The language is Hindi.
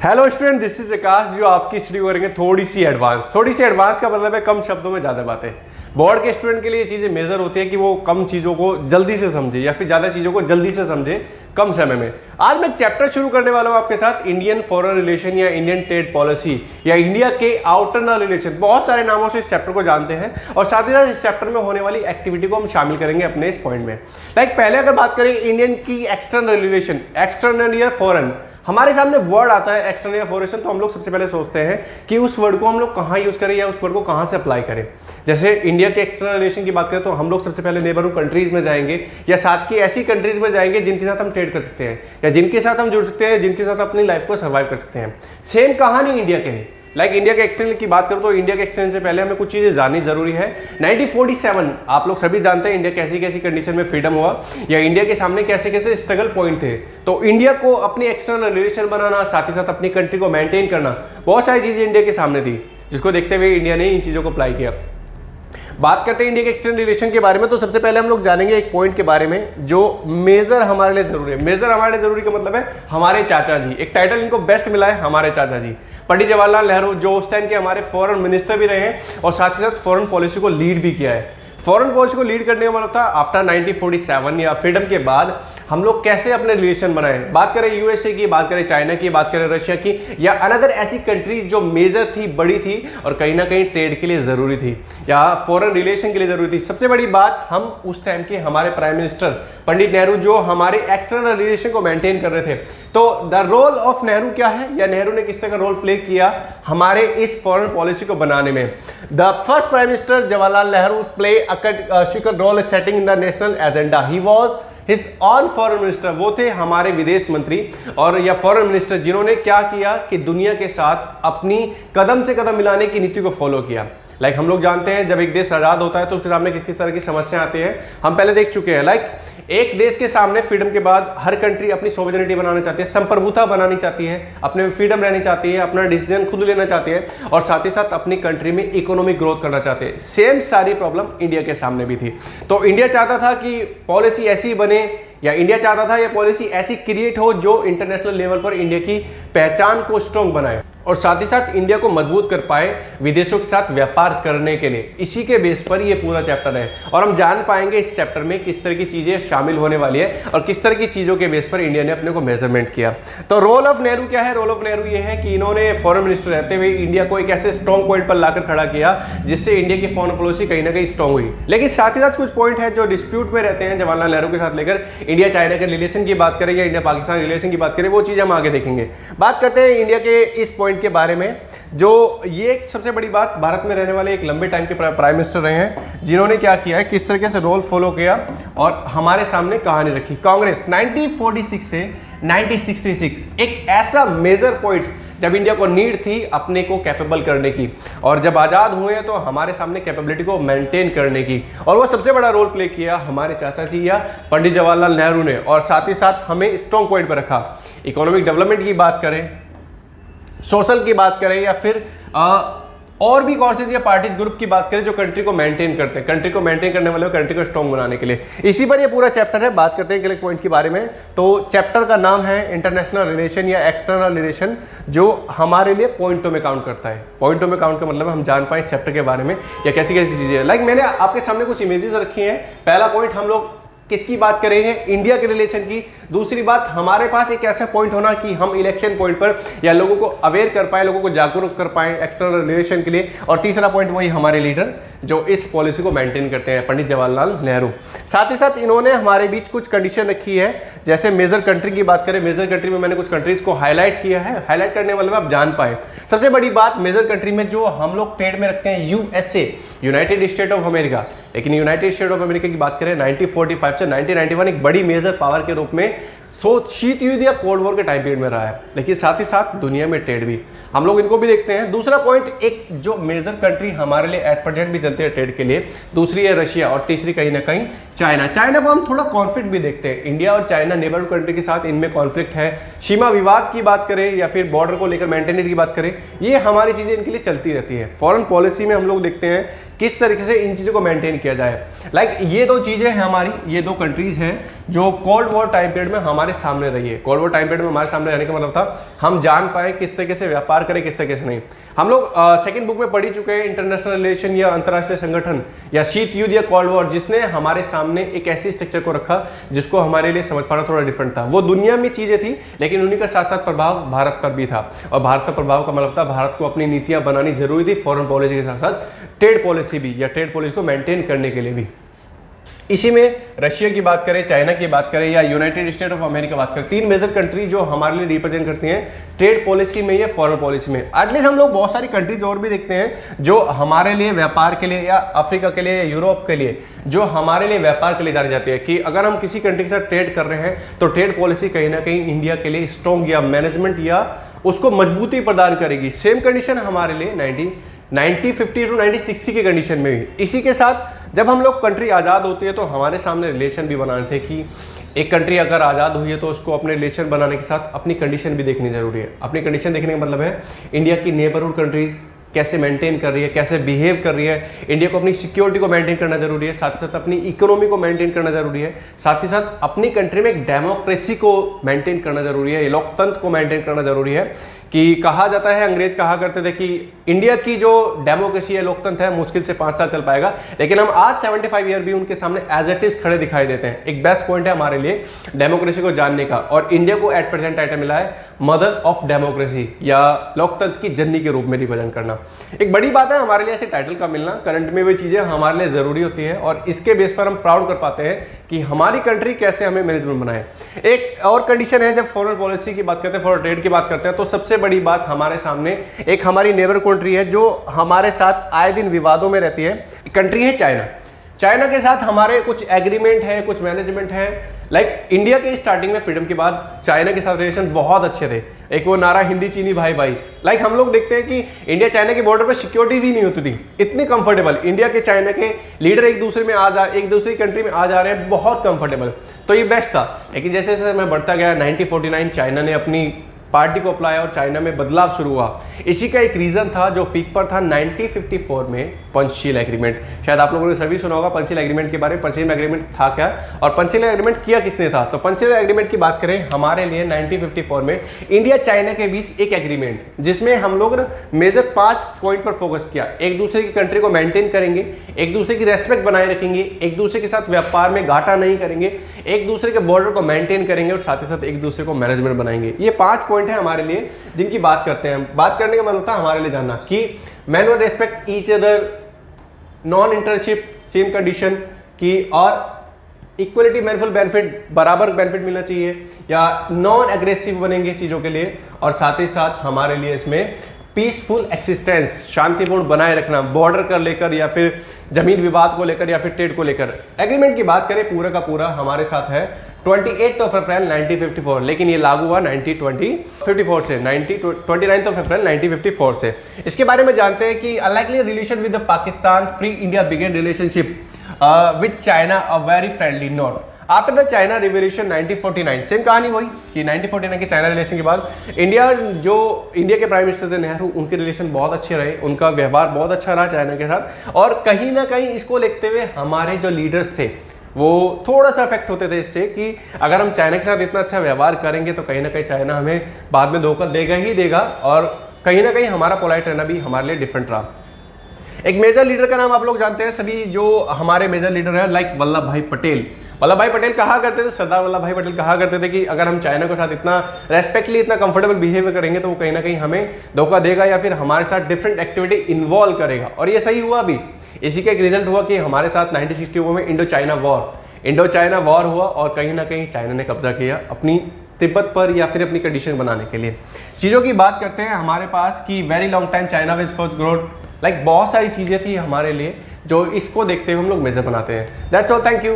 हेलो स्टूडेंट, दिस इज आकाश जो आपकी स्टडी करेंगे थोड़ी सी एडवांस का मतलब है कम शब्दों में ज़्यादा बातें। बोर्ड के स्टूडेंट के लिए ये चीज़ें मेजर होती है कि वो कम चीज़ों को जल्दी से समझे या फिर ज़्यादा चीज़ों को जल्दी से समझे कम समय में। आज मैं एक चैप्टर शुरू करने वाला हूँ आपके साथ, इंडियन फॉरेन रिलेशन या इंडियन ट्रेड पॉलिसी या इंडिया के आउटरनल रिलेशन। बहुत सारे नामों से इस चैप्टर को जानते हैं और साथ ही साथ इस चैप्टर में होने वाली एक्टिविटी को हम शामिल करेंगे अपने इस पॉइंट में। पहले अगर बात करें इंडियन की एक्सटर्नल रिलेशन, एक्सटर्नल या फॉरेन, हमारे सामने वर्ड आता है एक्सटर्नल या फॉरेन, तो हम लोग सबसे पहले सोचते हैं कि उस वर्ड को हम लोग कहाँ यूज करें या उस वर्ड को कहाँ से अप्लाई करें। जैसे इंडिया के एक्सटर्नल रिलेशन की बात करें तो हम लोग सबसे पहले नेबरहुड कंट्रीज में जाएंगे या साथ की ऐसी कंट्रीज में जाएंगे जिनके साथ हम ट्रेड कर सकते हैं या जिनके साथ हम जुड़ सकते हैं, जिनके साथ अपनी लाइफ को सर्वाइव कर सकते हैं। सेम कहानी इंडिया के है। इंडिया के एक्सटर्नल की बात करूं तो इंडिया के एक्सटर्नल से पहले हमें कुछ चीजें जाननी जरूरी है। 1947 आप लोग सभी जानते हैं इंडिया कैसी कैसी कंडीशन में फ्रीडम हुआ या इंडिया के सामने कैसे कैसे स्ट्रगल पॉइंट थे। तो इंडिया को अपनी एक्सटर्नल रिलेशन बनाना, साथ ही साथ अपनी कंट्री को मेंटेन करना, बहुत सारी चीजें इंडिया के सामने थी, जिसको देखते हुए इंडिया ने इन चीजों को अप्लाई किया। बात करते हैं इंडिया के एक्सटर्नल रिलेशन के बारे में, तो सबसे पहले हम लोग जानेंगे एक पॉइंट के बारे में जो मेजर हमारे लिए जरूरी है। मेजर हमारे लिए जरूरी का मतलब है हमारे चाचा जी, एक टाइटल इनको बेस्ट मिला है, हमारे चाचा जी पंडित जवाहरलाल नेहरू, जो उस टाइम के हमारे फॉरेन मिनिस्टर भी रहे हैं और साथ ही साथ फॉरेन पॉलिसी को लीड भी किया है। फॉरेन पॉलिसी को लीड करने का मतलब था आफ्टर 1947 या फ्रीडम के बाद हम लोग कैसे अपने रिलेशन बनाए। बात करें यूएसए की, बात करें चाइना की, बात करें रशिया की या अनदर ऐसी कंट्री जो मेजर थी, बड़ी थी और कहीं ना कहीं ट्रेड के लिए जरूरी थी या फॉरेन रिलेशन के लिए जरूरी थी। सबसे बड़ी बात, हम उस टाइम के हमारे प्राइम मिनिस्टर पंडित नेहरू जो हमारे एक्सटर्नल रिलेशन को मेंटेन कर रहे थे। तो द रोल ऑफ नेहरू क्या है या नेहरू ने किस तरह का रोल प्ले किया हमारे इस फॉरेन पॉलिसी को बनाने में। The first prime minister Jawaharlal Nehru play शिखर role setting in the national agenda. He was his own foreign minister, वो थे हमारे विदेश मंत्री और या फॉरेन मिनिस्टर जिन्होंने क्या किया कि दुनिया के साथ अपनी कदम से कदम मिलाने की नीति को फॉलो किया। हम लोग जानते हैं जब एक देश आजाद होता है तो उसके सामने किस तरह की समस्या आती है, हम पहले देख चुके हैं। एक देश के सामने फ्रीडम के बाद हर कंट्री अपनी सोवरेनिटी बनाना चाहती है, संप्रभुता बनानी चाहती है, अपने फ्रीडम रहनी चाहती है, अपना डिसीजन खुद लेना चाहती है और साथ ही साथ अपनी कंट्री में इकोनॉमिक ग्रोथ करना चाहते हैं। सेम सारी प्रॉब्लम इंडिया के सामने भी थी। तो इंडिया चाहता था कि पॉलिसी ऐसी बने या इंडिया चाहता था ये पॉलिसी ऐसी क्रिएट हो जो इंटरनेशनल लेवल पर इंडिया की पहचान को स्ट्रॉन्ग बनाए और साथ ही साथ इंडिया को मजबूत कर पाए विदेशों के साथ व्यापार करने के लिए। इसी के बेस पर ये पूरा चैप्टर है और हम जान पाएंगे इस चैप्टर में किस तरह की चीजें शामिल होने वाली है और किस तरह की चीजों के बेस पर इंडिया ने अपने को मेजरमेंट किया। तो रोल ऑफ नेहरू क्या है? रोल ऑफ नेहरू ये है कि इन्होंने फॉरेन मिनिस्टर रहते हुए इंडिया को एक ऐसे स्ट्रॉन्ग पॉइंट पर लाकर खड़ा किया जिससे इंडिया की फॉरेन पॉलिसी कहीं ना कहीं स्ट्रॉन्ग हुई। लेकिन साथ ही साथ कुछ पॉइंट है जो डिस्प्यूट में रहते हैं जवाहरलाल नेहरू के साथ लेकर। इंडिया चाइना के रिलेशन की बात करें या इंडिया पाकिस्तान रिलेशन की बात करें, वो चीज हम आगे देखेंगे। बात करते हैं इंडिया के इस पॉइंट के बारे में, जो ये सबसे बड़ी बात, भारत में रहने वाले एक लंबे टाइम के प्राइम मिनिस्टर रहे हैं जिन्होंने क्या किया है, किस तरीके से रोल फॉलो किया और हमारे सामने कहानी रखी। कांग्रेस 1946 से 1966 एक ऐसा मेजर पॉइंट जब इंडिया को नीड थी अपने को कैपेबल करने की और जब आजाद हुए तो हमारे सामने कैपेबिलिटी को मेंटेन करने की, और वो सबसे बड़ा रोल प्ले किया हमारे चाचा जी या पंडित जवाहरलाल नेहरू ने और साथ ही साथ हमें स्ट्रॉन्ग पॉइंट पर रखा। इकोनॉमिक डेवलपमेंट की बात करें, सोशल की बात करें या फिर और भी कॉर्सेज या पार्टीज ग्रुप की बात करें जो कंट्री को मेंटेन करते हैं, कंट्री को मेंटेन करने वाले कंट्री को स्ट्रॉन्ग बनाने के लिए। इसी पर ये पूरा चैप्टर है। बात करते हैं एक पॉइंट के बारे में, तो चैप्टर का नाम है इंटरनेशनल रिलेशन या एक्सटर्नल रिलेशन, जो हमारे लिए पॉइंटों में काउंट करता है। पॉइंटों में काउंट का मतलब हम जान पाए इस चैप्टर के बारे में या कैसी कैसी चीजें। मैंने आपके सामने कुछ इमेजेस रखी हैं। पहला पॉइंट हम लोग किसकी बात करेंगे? इंडिया के रिलेशन की। दूसरी बात, हमारे पास एक ऐसा पॉइंट होना कि हम इलेक्शन पॉइंट पर या लोगों को अवेयर कर पाए, लोगों को जागरूक कर पाए एक्सटर्नल रिलेशन के लिए। और तीसरा पॉइंट वही हमारे लीडर जो इस पॉलिसी को मेंटेन करते हैं, पंडित जवाहरलाल नेहरू। साथ ही साथ इन्होंने हमारे बीच कुछ कंडीशन रखी है। जैसे मेजर कंट्री की बात करें, मेजर कंट्री में मैंने कुछ कंट्रीज को हाईलाइट किया है। हाईलाइट करने वाले में आप जान पाए सबसे बड़ी बात, मेजर कंट्री में जो हम लोग ट्रेड में रखते हैं USA, United state of America. लेकिन यूनाइटेड स्टेट ऑफ अमेरिका की बात करें 1945 से 1991 एक बड़ी मेजर पावर के रूप में शीत युद्ध या कोल्ड वॉर के टाइम पीरियड में रहा है। लेकिन साथ ही साथ दुनिया में ट्रेड भी हम लोग इनको भी देखते हैं। दूसरा पॉइंट, एक जो मेजर कंट्री हमारे लिए एट प्रेजेंट भी चलती है ट्रेड के लिए, दूसरी है रशिया और तीसरी कहीं ना कहीं चाइना। चाइना को हम थोड़ा कॉन्फ्लिक्ट भी देखते हैं। इंडिया और चाइना नेबरहुड कंट्री के साथ इनमें कॉन्फ्लिक्ट है। सीमा विवाद की बात करें या फिर बॉर्डर को लेकर मेंटेनेंस की बात करें, ये हमारी चीजें इनके लिए चलती रहती है। फॉरेन पॉलिसी में हम लोग देखते हैं किस तरीके से इन चीज़ों को मेंटेन किया जाए। लाइक ये दो चीज़ें हैं हमारी, ये दो कंट्रीज़ हैं जो कोल्ड वॉर टाइम पीरियड में हमारे सामने रही है। कोल्ड वॉर टाइम पीरियड में हमारे सामने रहने का मतलब था हम जान पाए किस तरीके से व्यापार करें, किस तरीके से नहीं। हम लोग सेकंड बुक में पढ़ ही चुके हैं इंटरनेशनल रिलेशन या अंतर्राष्ट्रीय संगठन या शीत युद्ध या कोल्ड वॉर, जिसने हमारे सामने एक ऐसी स्ट्रक्चर को रखा जिसको हमारे लिए समझ पाना थोड़ा डिफरेंट था। वो दुनिया में चीजें थी लेकिन उन्हीं का साथ साथ प्रभाव भारत पर भी था, और भारत का प्रभाव का मतलब था भारत को अपनी नीतियां बनानी जरूरी थी फॉरेन पॉलिसी के साथ साथ ट्रेड पॉलिसी भी, या ट्रेड पॉलिसी को मेंटेन करने के लिए भी। इसी में रशिया की बात करें, चाइना की बात करें या यूनाइटेड स्टेट ऑफ अमेरिका बात करें, तीन मेजर कंट्री जो हमारे लिए रिप्रेजेंट करती हैं ट्रेड पॉलिसी में या फॉरेन पॉलिसी में। एटलीस्ट हम लोग बहुत सारी कंट्रीज और भी देखते हैं जो हमारे लिए व्यापार के लिए या अफ्रीका के लिए या यूरोप के लिए जो हमारे लिए व्यापार के लिए जानी जाती है कि अगर हम किसी कंट्री के साथ ट्रेड कर रहे हैं तो ट्रेड पॉलिसी कहीं ना कहीं इंडिया के लिए स्ट्रॉन्ग या मैनेजमेंट या उसको मजबूती प्रदान करेगी। सेम कंडीशन हमारे लिए 1950 टू 1960 की कंडीशन में भी। इसी के साथ जब हम लोग कंट्री आज़ाद होती है तो हमारे सामने रिलेशन भी बनाने थे कि एक कंट्री अगर आज़ाद हुई है तो उसको अपने रिलेशन बनाने के साथ अपनी कंडीशन भी देखनी जरूरी है। अपनी कंडीशन देखने का मतलब है इंडिया की नेबरहुड कंट्रीज कैसे मेंटेन कर रही है, कैसे बिहेव कर रही है। इंडिया को अपनी सिक्योरिटी को मेंटेन करना जरूरी है, साथ ही साथ अपनी इकोनॉमी को मेंटेन करना जरूरी है, साथ ही साथ अपनी कंट्री में एक डेमोक्रेसी को मेंटेन करना जरूरी है, लोकतंत्र को मेंटेन करना जरूरी है। कि कहा जाता है, अंग्रेज कहा करते थे कि इंडिया की जो डेमोक्रेसी है, लोकतंत्र है, मुश्किल से 5 साल चल पाएगा, लेकिन हम आज 75 ईयर भी उनके सामने एज इट इज खड़े दिखाई देते हैं। एक बेस्ट पॉइंट है हमारे लिए डेमोक्रेसी को जानने का, और इंडिया को एट प्रेजेंट टाइटल मिला है मदर ऑफ डेमोक्रेसी या लोकतंत्र की जननी के रूप में रिप्रेजेंट करना। एक बड़ी बात है हमारे लिए ऐसे टाइटल का मिलना। करंट में वे चीजें हमारे लिए जरूरी होती है और इसके बेस पर हम प्राउड कर पाते हैं कि हमारी कंट्री कैसे हमें मैनेजमेंट बनाए। एक और कंडीशन है, जब फॉरेन पॉलिसी की बात करते हैं, फॉरेन ट्रेड की बात करते हैं, तो सबसे बड़ी बात हमारे सामने एक हमारी नेबर कंट्री है जो हमारे साथ आए दिन विवादों में रहती है, कंट्री है चाइना। चाइना के साथ हमारे कुछ एग्रीमेंट है, कुछ मैनेजमेंट है। लाइक इंडिया के स्टार्टिंग में फ्रीडम के बाद चाइना के साथ रिलेशन बहुत अच्छे थे। एक वो नारा हिंदी चीनी भाई भाई। लाइक हम लोग देखते हैं कि इंडिया चाइना के बॉर्डर पर सिक्योरिटी भी नहीं होती थी, इतनी कंफर्टेबल इंडिया के चाइना के लीडर एक दूसरे दूसरी कंट्री में आ जा रहे हैं, बहुत कंफर्टेबल। तो ये बेस्ट था। लेकिन जैसे जैसे मैं बढ़ता गया 1949 चाइना ने अपनी पार्टी को अप्लाई और चाइना में बदलाव शुरू हुआ। इसी का एक रीजन था जो पीक पर था 1954 में पंचशील एग्रीमेंट। शायद आप लोगों ने सभी सुना होगा पंचशील एग्रीमेंट के बारे में। पंचशील एग्रीमेंट था क्या और पंचशील एग्रीमेंट किया किसने था? तो पंचशील एग्रीमेंट की बात करें हमारे लिए 1954 में इंडिया चाइना के बीच एक एग्रीमेंट, जिसमें हम लोग मेजर 5 पॉइंट पर फोकस किया। एक दूसरे की कंट्री को मेंटेन करेंगे, एक दूसरे की रेस्पेक्ट बनाए रखेंगे, एक दूसरे के साथ व्यापार में घाटा नहीं करेंगे, एक दूसरे के बॉर्डर को मेंटेन करेंगे और साथ ही साथ एक दूसरे को मैनेजमेंट बनाएंगे। ये 5 पॉइंट है हमारे लिए जिनकी बात करते हैं। बात करने का मतलब था हमारे लिए जानना कि man will respect each other, non internship, same condition की, और इक्वलिटी मैनफुल बेनिफिट, बराबर बेनिफिट मिलना चाहिए, या नॉन एग्रेसिव बनेंगे चीजों के लिए, और साथ ही साथ हमारे लिए इसमें पीसफुल एक्सिस्टेंस, शांतिपूर्ण बनाए रखना, बॉर्डर कर लेकर या फिर जमीन विवाद को लेकर या फिर ट्रेड को लेकर। एग्रीमेंट की बात करें पूरा का पूरा हमारे साथ है 28 अप्रैल 1954, लेकिन ये लागू हुआ 1954 से 29 अप्रैल 1954 से। इसके बारे में जानते हैं कि unlikely relation with Pakistan, free India began relationship with China a very friendly note after the China revolution 1949। Same कहानी वही कि 1949 के चाइना रिलेशन के बाद इंडिया के प्राइम मिनिस्टर थे नेहरू, उनके रिलेशन बहुत अच्छे रहे, उनका व्यवहार बहुत अच्छा रहा चाइना के साथ। और कहीं ना कहीं इसको देखते हुए हमारे जो लीडर्स थे वो थोड़ा सा अफेक्ट होते थे इससे कि अगर हम चाइना के साथ इतना अच्छा व्यवहार करेंगे तो कहीं ना कहीं चाइना हमें बाद में धोखा देगा ही देगा, और कहीं ना कहीं हमारा पोलाइट रहना भी हमारे लिए डिफरेंट रहा। एक मेजर लीडर का नाम आप लोग जानते हैं सभी, जो हमारे मेजर लीडर है लाइक वल्लभ भाई पटेल। वल्लभ भाई पटेल कहा करते थे, सरदार वल्लभ भाई पटेल कहा करते थे कि अगर हम चाइना के साथ इतना रेस्पेक्टली, इतना कंफर्टेबल बिहेवियर करेंगे तो वो कहीं ना कहीं हमें धोखा देगा या फिर हमारे साथ डिफरेंट एक्टिविटी इन्वॉल्व करेगा। और ये सही हुआ भी। इसी का एक रिजल्ट हुआ कि हमारे साथ 1961 में इंडो चाइना वॉर हुआ, और कहीं ना कहीं चाइना ने कब्जा किया अपनी तिब्बत पर या फिर अपनी कंडीशन बनाने के लिए। चीज़ों की बात करते हैं हमारे पास कि very long time China with fast growth, like बहुत सारी चीज़ें थी हमारे लिए जो इसको देखते हुए हम लोग मेजर बनाते हैं। That's all, thank you.